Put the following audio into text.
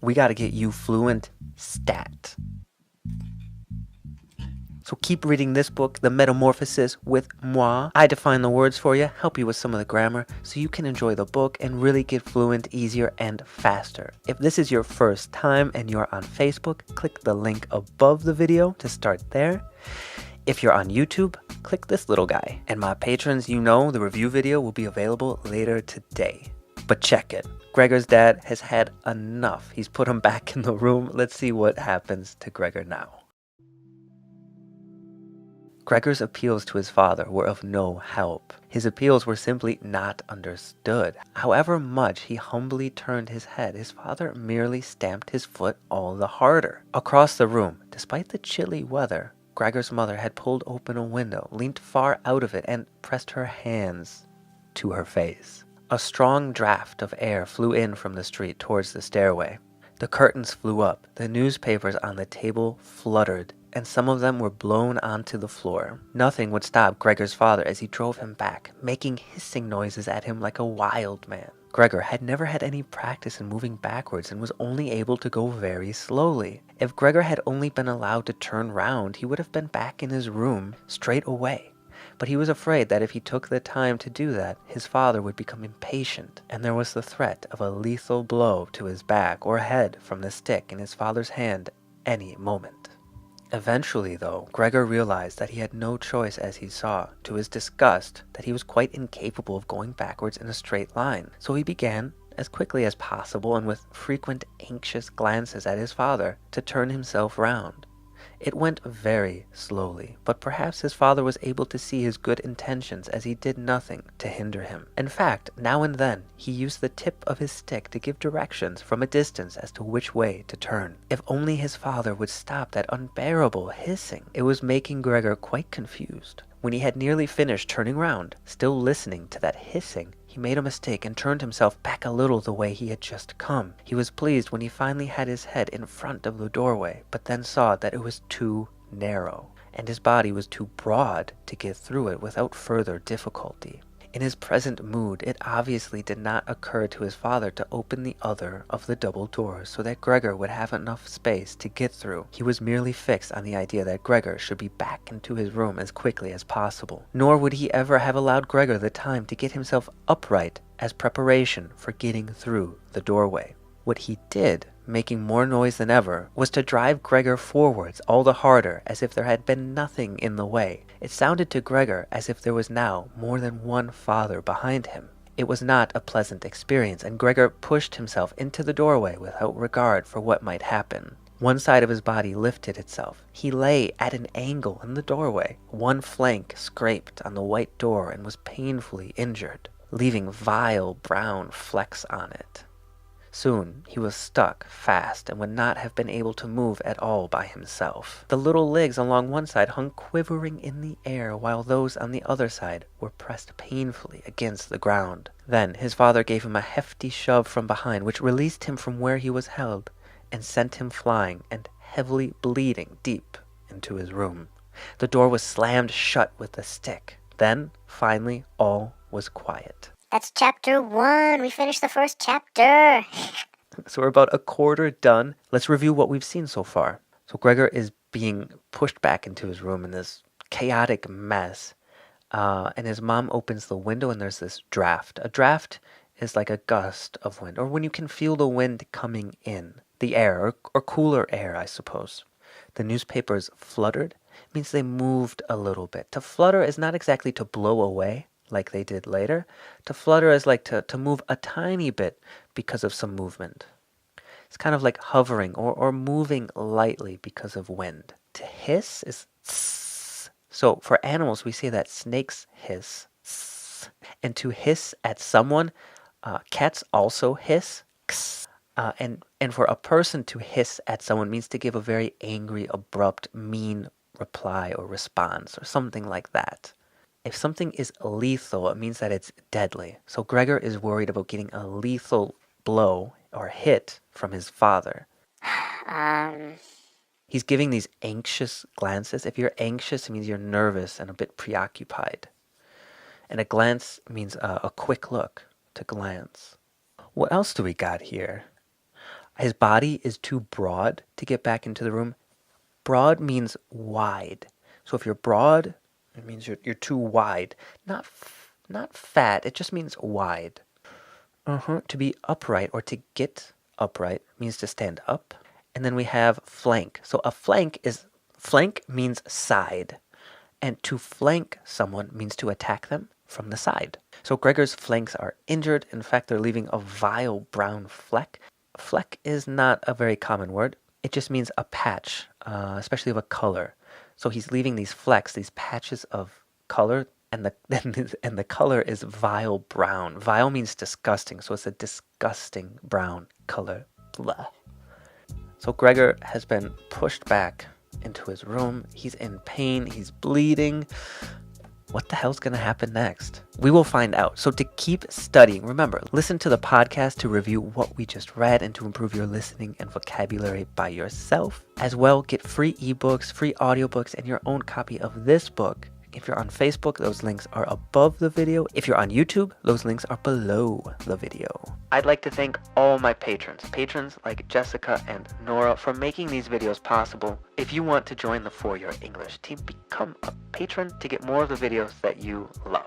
We gotta get you fluent stat. So keep reading this book, The Metamorphosis, with moi. I define the words for you, help you with some of the grammar, so you can enjoy the book and really get fluent easier and faster. If this is your first time and you're on Facebook, click the link above the video to start there. If you're on YouTube, click this little guy. And my patrons, you know the review video will be available later today. But check it. Gregor's dad has had enough. He's put him back in the room. Let's see what happens to Gregor now. Gregor's appeals to his father were of no help. His appeals were simply not understood. However much he humbly turned his head, his father merely stamped his foot all the harder. Across the room, despite the chilly weather, Gregor's mother had pulled open a window, leaned far out of it, and pressed her hands to her face. A strong draft of air flew in from the street towards the stairway. The curtains flew up, the newspapers on the table fluttered, and some of them were blown onto the floor. Nothing would stop Gregor's father as he drove him back, making hissing noises at him like a wild man. Gregor had never had any practice in moving backwards and was only able to go very slowly. If Gregor had only been allowed to turn round, he would have been back in his room straight away. But he was afraid that if he took the time to do that, his father would become impatient, and there was the threat of a lethal blow to his back or head from the stick in his father's hand any moment. Eventually, though, Gregor realized that he had no choice as he saw, to his disgust, that he was quite incapable of going backwards in a straight line. So he began, as quickly as possible and with frequent anxious glances at his father, to turn himself round. It went very slowly, but perhaps his father was able to see his good intentions as he did nothing to hinder him. In fact, now and then, he used the tip of his stick to give directions from a distance as to which way to turn. If only his father would stop that unbearable hissing. It was making Gregor quite confused. When he had nearly finished turning round, still listening to that hissing, he made a mistake and turned himself back a little the way he had just come. He was pleased when he finally had his head in front of the doorway, but then saw that it was too narrow, and his body was too broad to get through it without further difficulty. In his present mood, it obviously did not occur to his father to open the other of the double doors so that Gregor would have enough space to get through. He was merely fixed on the idea that Gregor should be back into his room as quickly as possible. Nor would he ever have allowed Gregor the time to get himself upright as preparation for getting through the doorway. What he did, making more noise than ever, was to drive Gregor forwards all the harder, as if there had been nothing in the way. It sounded to Gregor as if there was now more than one father behind him. It was not a pleasant experience, and Gregor pushed himself into the doorway without regard for what might happen. One side of his body lifted itself. He lay at an angle in the doorway. One flank scraped on the white door and was painfully injured, leaving vile brown flecks on it. Soon he was stuck fast and would not have been able to move at all by himself. The little legs along one side hung quivering in the air, while those on the other side were pressed painfully against the ground. Then his father gave him a hefty shove from behind, which released him from where he was held, and sent him flying and heavily bleeding deep into his room. The door was slammed shut with a stick. Then, finally, all was quiet. That's chapter 1. We finished the first chapter. So we're about a quarter done. Let's review what we've seen so far. So Gregor is being pushed back into his room in this chaotic mess. And his mom opens the window and there's this draft. A draft is like a gust of wind, or when you can feel the wind coming in. The air, or cooler air, I suppose. The newspapers fluttered. It means they moved a little bit. To flutter is not exactly to blow away, like they did later. To flutter is like to move a tiny bit because of some movement. It's kind of like hovering or moving lightly because of wind. To hiss is tss. So for animals, we say that snakes hiss. Tss. And to hiss at someone, cats also hiss. Ks. And for a person to hiss at someone means to give a very angry, abrupt, mean reply or response or something like that. If something is lethal, it means that it's deadly. So Gregor is worried about getting a lethal blow or hit from his father. He's giving these anxious glances. If you're anxious, it means you're nervous and a bit preoccupied. And a glance means a quick look, to glance. What else do we got here? His body is too broad to get back into the room. Broad means wide. So if you're broad, it means you're too wide. Not fat, it just means wide. To be upright or to get upright means to stand up. And then we have flank. So a flank means side. And to flank someone means to attack them from the side. So Gregor's flanks are injured. In fact, they're leaving a vile brown fleck. Fleck is not a very common word. It just means a patch, especially of a color. So he's leaving these flecks, these patches of color, and the color is vile brown. Vile means disgusting, so it's a disgusting brown color. Blah. So Gregor has been pushed back into his room. He's in pain. He's bleeding. What the hell's going to happen next? We will find out. So to keep studying, remember, listen to the podcast to review what we just read and to improve your listening and vocabulary by yourself. As well, get free ebooks, free audiobooks, and your own copy of this book. If you're on Facebook, those links are above the video. If you're on YouTube, those links are below the video. I'd like to thank all my patrons like Jessica and Nora for making these videos possible. If you want to join the For Your English team, become a patron to get more of the videos that you love.